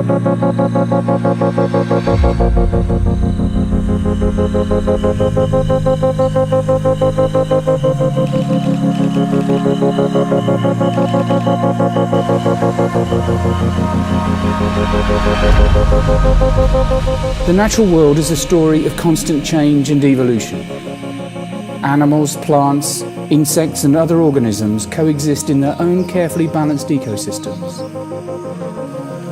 The natural world is a story of constant change and evolution. Animals, plants, insects and other organisms coexist in their own carefully balanced ecosystems,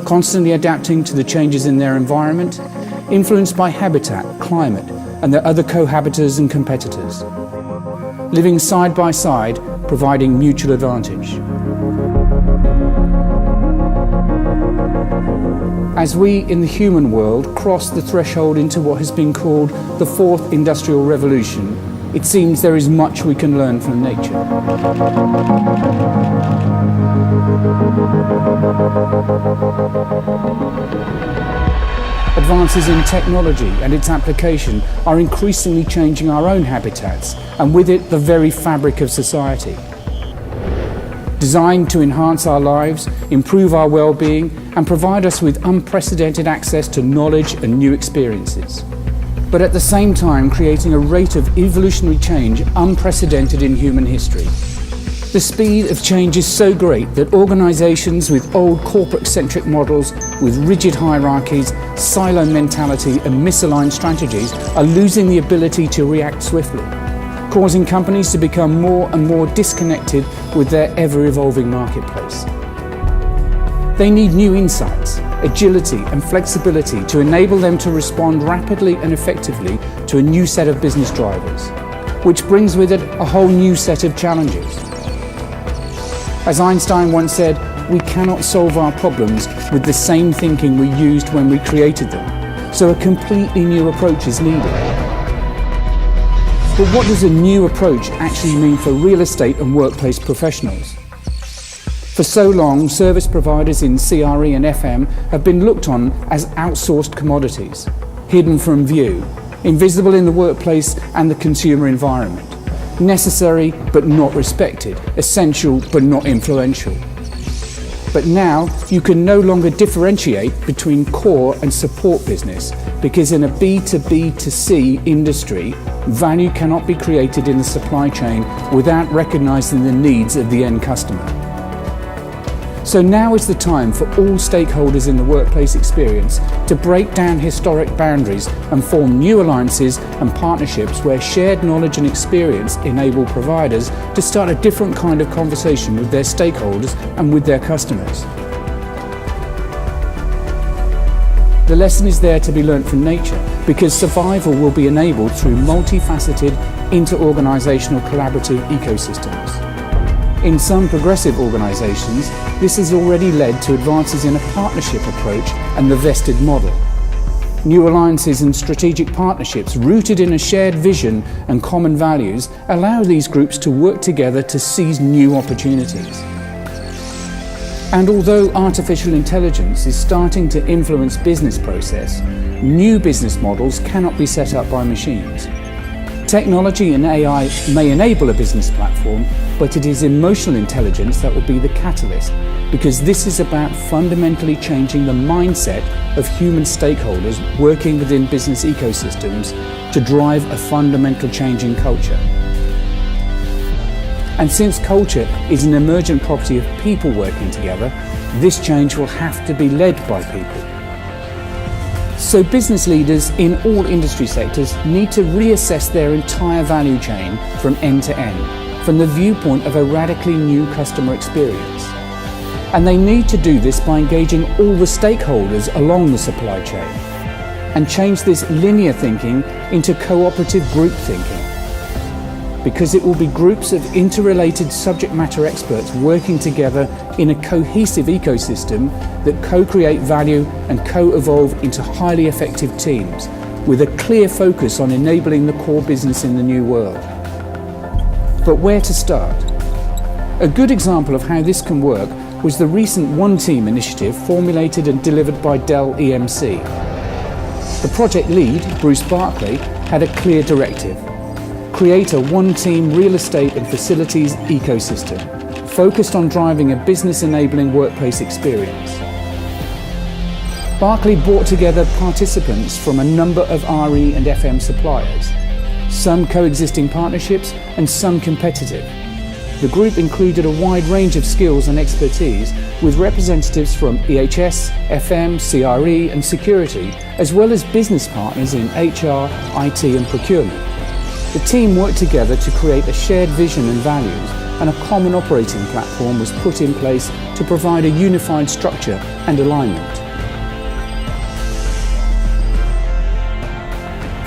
constantly adapting to the changes in their environment, influenced by habitat, climate and their other cohabiters and competitors, living side by side, providing mutual advantage. As we in the human world cross the threshold into what has been called the Fourth Industrial Revolution, it seems there is much we can learn from nature. Advances in technology and its application are increasingly changing our own habitats and with it the very fabric of society. Designed to enhance our lives, improve our well-being and provide us with unprecedented access to knowledge and new experiences. But at the same time creating a rate of evolutionary change unprecedented in human history. The speed of change is so great that organisations with old corporate-centric models, with rigid hierarchies, silo mentality and misaligned strategies are losing the ability to react swiftly, causing companies to become more and more disconnected with their ever-evolving marketplace. They need new insights, agility and flexibility to enable them to respond rapidly and effectively to a new set of business drivers, which brings with it a whole new set of challenges. As Einstein once said, we cannot solve our problems with the same thinking we used when we created them, so a completely new approach is needed. But what does a new approach actually mean for real estate and workplace professionals? For so long, service providers in CRE and FM have been looked on as outsourced commodities, hidden from view, invisible in the workplace and the consumer environment, necessary but not respected, essential but not influential. But now you can no longer differentiate between core and support business because in a B2B2C industry, value cannot be created in the supply chain without recognizing the needs of the end customer. So now is the time for all stakeholders in the workplace experience to break down historic boundaries and form new alliances and partnerships where shared knowledge and experience enable providers to start a different kind of conversation with their stakeholders and with their customers. The lesson is there to be learnt from nature because survival will be enabled through multifaceted, inter-organisational collaborative ecosystems. In some progressive organisations, this has already led to advances in a partnership approach and the vested model. New alliances and strategic partnerships rooted in a shared vision and common values allow these groups to work together to seize new opportunities. And although artificial intelligence is starting to influence business process, new business models cannot be set up by machines. Technology and AI may enable a business platform, but it is emotional intelligence that will be the catalyst, because this is about fundamentally changing the mindset of human stakeholders working within business ecosystems to drive a fundamental change in culture. And since culture is an emergent property of people working together, this change will have to be led by people. So business leaders in all industry sectors need to reassess their entire value chain from end to end, from the viewpoint of a radically new customer experience. And they need to do this by engaging all the stakeholders along the supply chain and change this linear thinking into cooperative group thinking. Because it will be groups of interrelated subject matter experts working together in a cohesive ecosystem that co-create value and co-evolve into highly effective teams with a clear focus on enabling the core business in the new world. But where to start? A good example of how this can work was the recent One Team initiative formulated and delivered by Dell EMC. The project lead, Bruce Barclay, had a clear directive. Create a one-team real estate and facilities ecosystem focused on driving a business-enabling workplace experience. Berkeley brought together participants from a number of RE and FM suppliers, some coexisting partnerships and some competitive. The group included a wide range of skills and expertise with representatives from EHS, FM, CRE and security, as well as business partners in HR, IT and procurement. The team worked together to create a shared vision and values, and a common operating platform was put in place to provide a unified structure and alignment.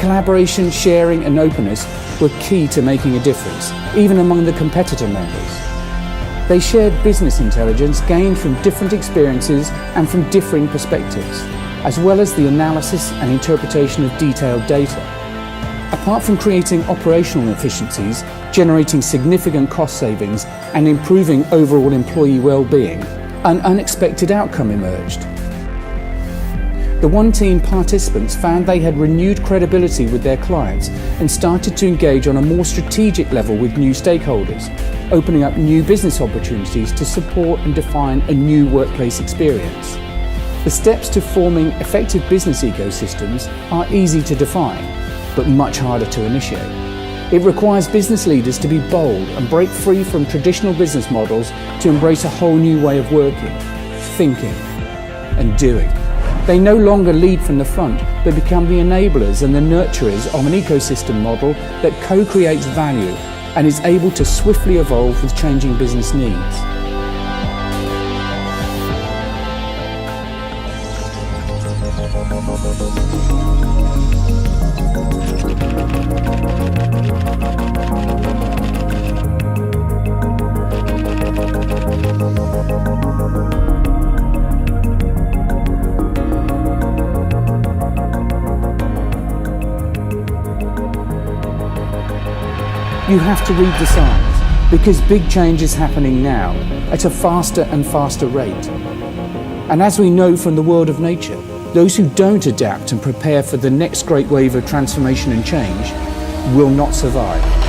Collaboration, sharing and openness were key to making a difference, even among the competitor members. They shared business intelligence gained from different experiences and from differing perspectives, as well as the analysis and interpretation of detailed data. Apart from creating operational efficiencies, generating significant cost savings and improving overall employee well-being, an unexpected outcome emerged. The One Team participants found they had renewed credibility with their clients and started to engage on a more strategic level with new stakeholders, opening up new business opportunities to support and define a new workplace experience. The steps to forming effective business ecosystems are easy to define, but much harder to initiate. It requires business leaders to be bold and break free from traditional business models to embrace a whole new way of working, thinking, and doing. They no longer lead from the front, but become the enablers and the nurturers of an ecosystem model that co-creates value and is able to swiftly evolve with changing business needs. You have to read the signs, because big change is happening now at a faster and faster rate. And as we know from the world of nature, those who don't adapt and prepare for the next great wave of transformation and change will not survive.